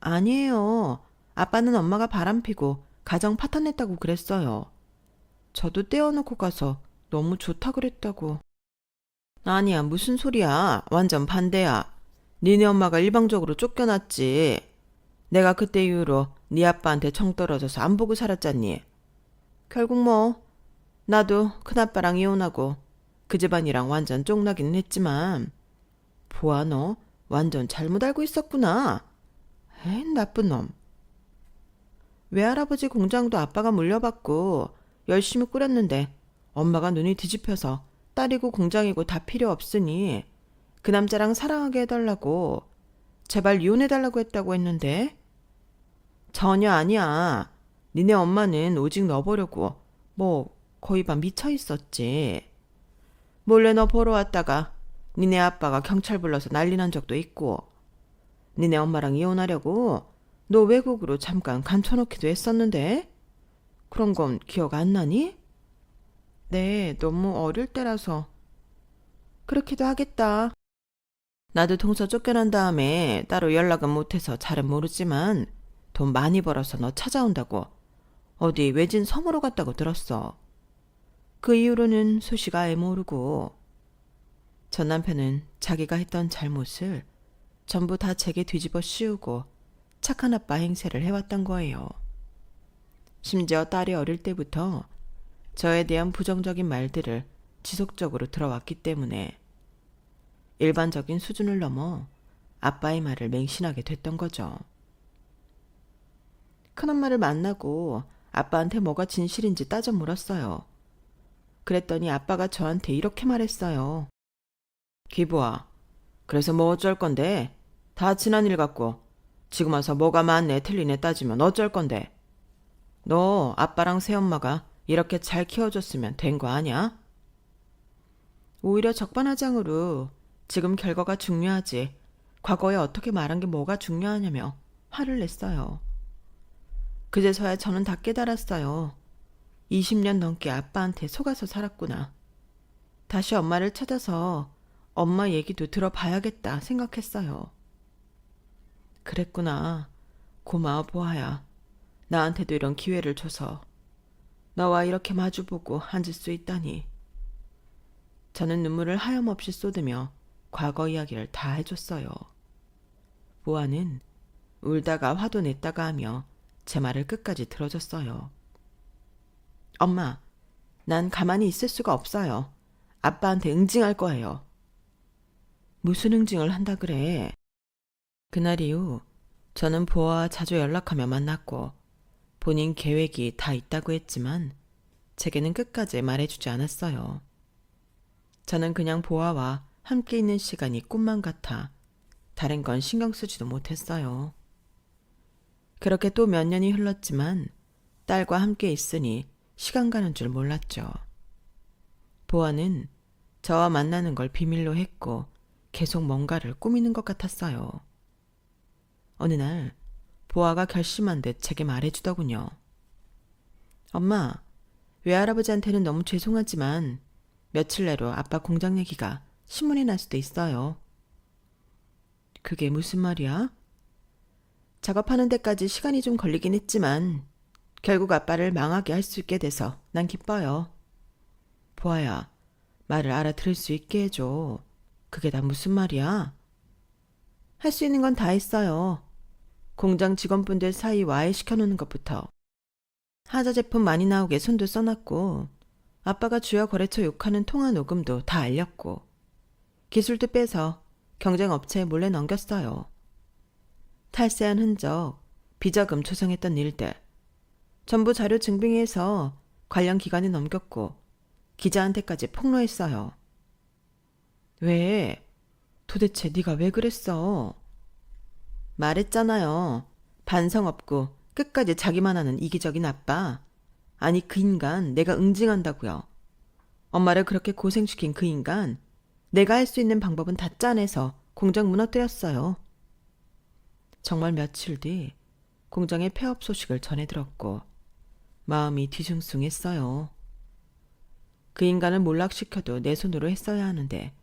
아니에요. 아빠는 엄마가 바람 피고 가정 파탄냈다고 그랬어요. 저도 떼어놓고 가서 너무 좋다 그랬다고. 아니야, 무슨 소리야. 완전 반대야. 니네 엄마가 일방적으로 쫓겨났지. 내가 그때 이후로 네 아빠한테 정 떨어져서 안 보고 살았잖니. 결국 뭐 나도 큰아빠랑 이혼하고 그 집안이랑 완전 쫑나기는 했지만 보아 너 완전 잘못 알고 있었구나. 에이, 나쁜 놈. 외할아버지 공장도 아빠가 물려받고 열심히 꾸렸는데 엄마가 눈이 뒤집혀서 딸이고 공장이고 다 필요 없으니 그 남자랑 사랑하게 해달라고 제발 이혼해달라고 했다고 했는데 전혀 아니야. 니네 엄마는 오직 너 보려고 뭐 거의 반 미쳐 있었지. 몰래 너 보러 왔다가 니네 아빠가 경찰 불러서 난리 난 적도 있고 니네 엄마랑 이혼하려고 너 외국으로 잠깐 간쳐놓기도 했었는데 그런 건 기억 안 나니? 네, 너무 어릴 때라서. 그렇기도 하겠다. 나도 동서 쫓겨난 다음에 따로 연락은 못해서 잘은 모르지만 돈 많이 벌어서 너 찾아온다고 어디 외진 섬으로 갔다고 들었어. 그 이후로는 소식 아예 모르고 전 남편은 자기가 했던 잘못을 전부 다 제게 뒤집어 씌우고 착한 아빠 행세를 해왔던 거예요. 심지어 딸이 어릴 때부터 저에 대한 부정적인 말들을 지속적으로 들어왔기 때문에 일반적인 수준을 넘어 아빠의 말을 맹신하게 됐던 거죠. 큰엄마를 만나고 아빠한테 뭐가 진실인지 따져 물었어요. 그랬더니 아빠가 저한테 이렇게 말했어요. 기부아, 그래서 뭐 어쩔 건데? 다 지난 일 같고 지금 와서 뭐가 맞네 틀리네 따지면 어쩔 건데? 너 아빠랑 새엄마가 이렇게 잘 키워줬으면 된 거 아냐? 오히려 적반하장으로 지금 결과가 중요하지 과거에 어떻게 말한 게 뭐가 중요하냐며 화를 냈어요. 그제서야 저는 다 깨달았어요. 20년 넘게 아빠한테 속아서 살았구나. 다시 엄마를 찾아서 엄마 얘기도 들어봐야겠다 생각했어요. 그랬구나. 고마워 보아야. 나한테도 이런 기회를 줘서 너와 이렇게 마주보고 앉을 수 있다니. 저는 눈물을 하염없이 쏟으며 과거 이야기를 다 해줬어요. 보아는 울다가 화도 냈다가 하며 제 말을 끝까지 들어줬어요. 엄마, 난 가만히 있을 수가 없어요. 아빠한테 응징할 거예요. 무슨 응징을 한다 그래? 그날 이후 저는 보아와 자주 연락하며 만났고 본인 계획이 다 있다고 했지만 제게는 끝까지 말해주지 않았어요. 저는 그냥 보아와 함께 있는 시간이 꿈만 같아 다른 건 신경 쓰지도 못했어요. 그렇게 또 몇 년이 흘렀지만 딸과 함께 있으니 시간 가는 줄 몰랐죠. 보아는 저와 만나는 걸 비밀로 했고 계속 뭔가를 꾸미는 것 같았어요. 어느 날 보아가 결심한 듯 제게 말해주더군요. 엄마, 외할아버지한테는 너무 죄송하지만 며칠 내로 아빠 공장 얘기가 신문에 날 수도 있어요. 그게 무슨 말이야? 작업하는 데까지 시간이 좀 걸리긴 했지만 결국 아빠를 망하게 할 수 있게 돼서 난 기뻐요. 보아야, 말을 알아들을 수 있게 해줘. 그게 다 무슨 말이야? 할 수 있는 건 다 했어요. 공장 직원분들 사이 와해시켜놓는 것부터 하자 제품 많이 나오게 손도 써놨고 아빠가 주요 거래처 욕하는 통화 녹음도 다 알렸고 기술도 빼서 경쟁 업체에 몰래 넘겼어요. 탈세한 흔적, 비자금 조성했던 일들 전부 자료 증빙해서 관련 기관에 넘겼고 기자한테까지 폭로했어요. 왜? 도대체 네가 왜 그랬어? 말했잖아요. 반성 없고 끝까지 자기만 하는 이기적인 아빠. 아니 그 인간 내가 응징한다고요. 엄마를 그렇게 고생시킨 그 인간, 내가 할 수 있는 방법은 다 짜내서 공장 무너뜨렸어요. 정말 며칠 뒤 공장의 폐업 소식을 전해 들었고 마음이 뒤숭숭했어요. 그 인간을 몰락시켜도 내 손으로 했어야 하는데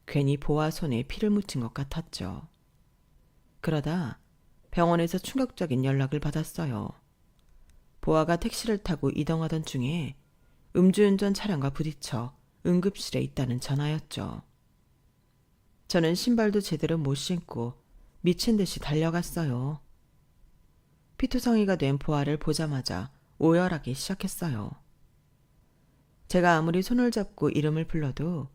괜히 보아 손에 피를 묻힌 것 같았죠. 그러다 병원에서 충격적인 연락을 받았어요. 보아가 택시를 타고 이동하던 중에 음주운전 차량과 부딪혀 응급실에 있다는 전화였죠. 저는 신발도 제대로 못 신고 미친 듯이 달려갔어요. 피투성이가 된 보아를 보자마자 오열하기 시작했어요. 제가 아무리 손을 잡고 이름을 불러도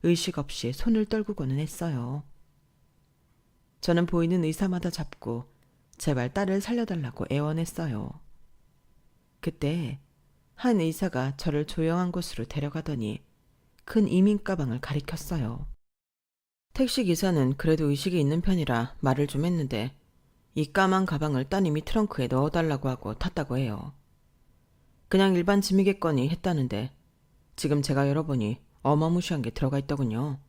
의식 없이 손을 떨구고는 했어요. 저는 보이는 의사마다 잡고 제발 딸을 살려달라고 애원했어요. 그때 한 의사가 저를 조용한 곳으로 데려가더니 큰 이민 가방을 가리켰어요. 택시기사는 그래도 의식이 있는 편이라 말을 좀 했는데 이 까만 가방을 따님이 트렁크에 넣어달라고 하고 탔다고 해요. 그냥 일반 짐이겠거니 했다는데 지금 제가 열어보니 어마무시한 게 들어가 있더군요.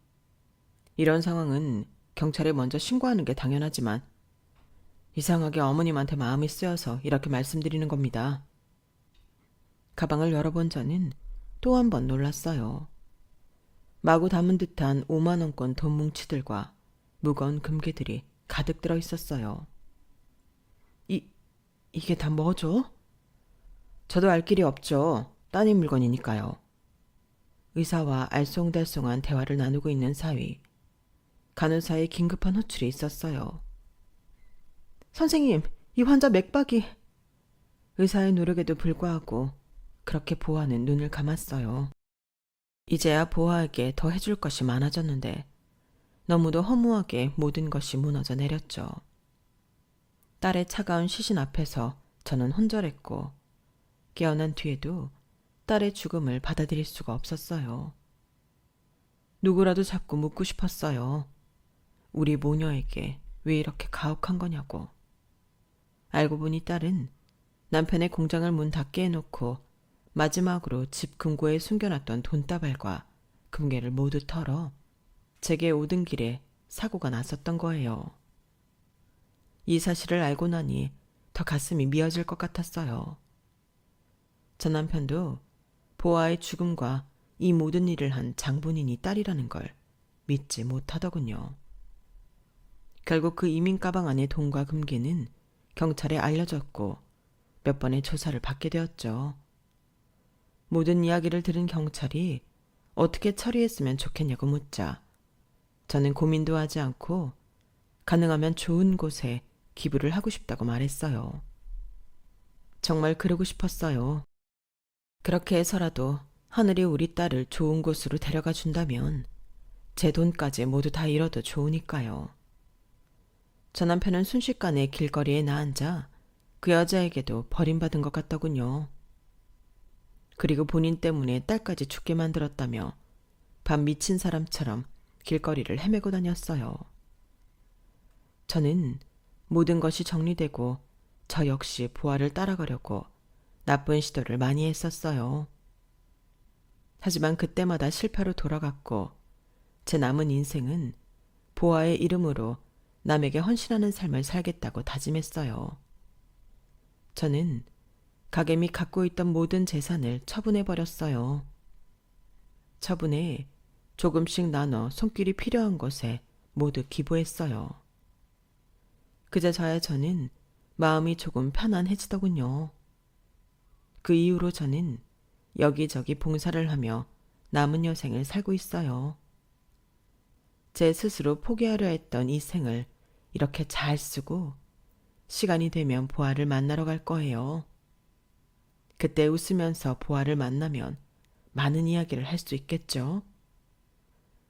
이런 상황은 경찰에 먼저 신고하는 게 당연하지만 이상하게 어머님한테 마음이 쓰여서 이렇게 말씀드리는 겁니다. 가방을 열어본 저는 또 한 번 놀랐어요. 마구 담은 듯한 5만 원권 돈 뭉치들과 무거운 금괴들이 가득 들어 있었어요. 이게 다 뭐죠? 저도 알 길이 없죠. 따님 물건이니까요. 의사와 알쏭달쏭한 대화를 나누고 있는 사이 간호사의 긴급한 호출이 있었어요. 선생님, 이 환자 맥박이... 의사의 노력에도 불구하고 그렇게 보아는 눈을 감았어요. 이제야 보아에게 더 해줄 것이 많아졌는데 너무도 허무하게 모든 것이 무너져 내렸죠. 딸의 차가운 시신 앞에서 저는 혼절했고 깨어난 뒤에도 딸의 죽음을 받아들일 수가 없었어요. 누구라도 잡고 묻고 싶었어요. 우리 모녀에게 왜 이렇게 가혹한 거냐고. 알고 보니 딸은 남편의 공장을 문 닫게 해놓고 마지막으로 집 금고에 숨겨놨던 돈다발과 금괴를 모두 털어 제게 오던 길에 사고가 났었던 거예요. 이 사실을 알고 나니 더 가슴이 미어질 것 같았어요. 저 남편도 보아의 죽음과 이 모든 일을 한 장본인이 딸이라는 걸 믿지 못하더군요. 결국 그 이민 가방 안의 돈과 금괴는 경찰에 알려졌고 몇 번의 조사를 받게 되었죠. 모든 이야기를 들은 경찰이 어떻게 처리했으면 좋겠냐고 묻자 저는 고민도 하지 않고 가능하면 좋은 곳에 기부를 하고 싶다고 말했어요. 정말 그러고 싶었어요. 그렇게 해서라도 하늘이 우리 딸을 좋은 곳으로 데려가 준다면 제 돈까지 모두 다 잃어도 좋으니까요. 저 남편은 순식간에 길거리에 나앉아 그 여자에게도 버림받은 것 같더군요. 그리고 본인 때문에 딸까지 죽게 만들었다며 밤 미친 사람처럼 길거리를 헤매고 다녔어요. 저는 모든 것이 정리되고 저 역시 보아를 따라가려고 나쁜 시도를 많이 했었어요. 하지만 그때마다 실패로 돌아갔고 제 남은 인생은 보아의 이름으로 남에게 헌신하는 삶을 살겠다고 다짐했어요. 저는 가겜이 갖고 있던 모든 재산을 처분해버렸어요. 처분해 조금씩 나눠 손길이 필요한 곳에 모두 기부했어요. 그제서야 저는 마음이 조금 편안해지더군요. 그 이후로 저는 여기저기 봉사를 하며 남은 여생을 살고 있어요. 제 스스로 포기하려 했던 이 생을 이렇게 잘 쓰고 시간이 되면 보아를 만나러 갈 거예요. 그때 웃으면서 보아를 만나면 많은 이야기를 할 수 있겠죠.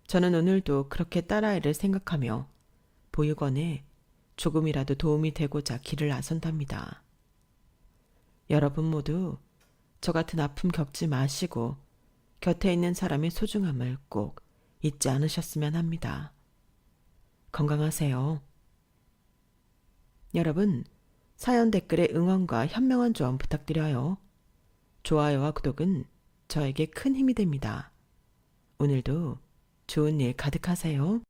저는 오늘도 그렇게 딸아이를 생각하며 보육원에 조금이라도 도움이 되고자 길을 나선답니다. 여러분 모두 저 같은 아픔 겪지 마시고 곁에 있는 사람의 소중함을 꼭 잊지 않으셨으면 합니다. 건강하세요. 여러분, 사연 댓글에 응원과 현명한 조언 부탁드려요. 좋아요와 구독은 저에게 큰 힘이 됩니다. 오늘도 좋은 일 가득하세요.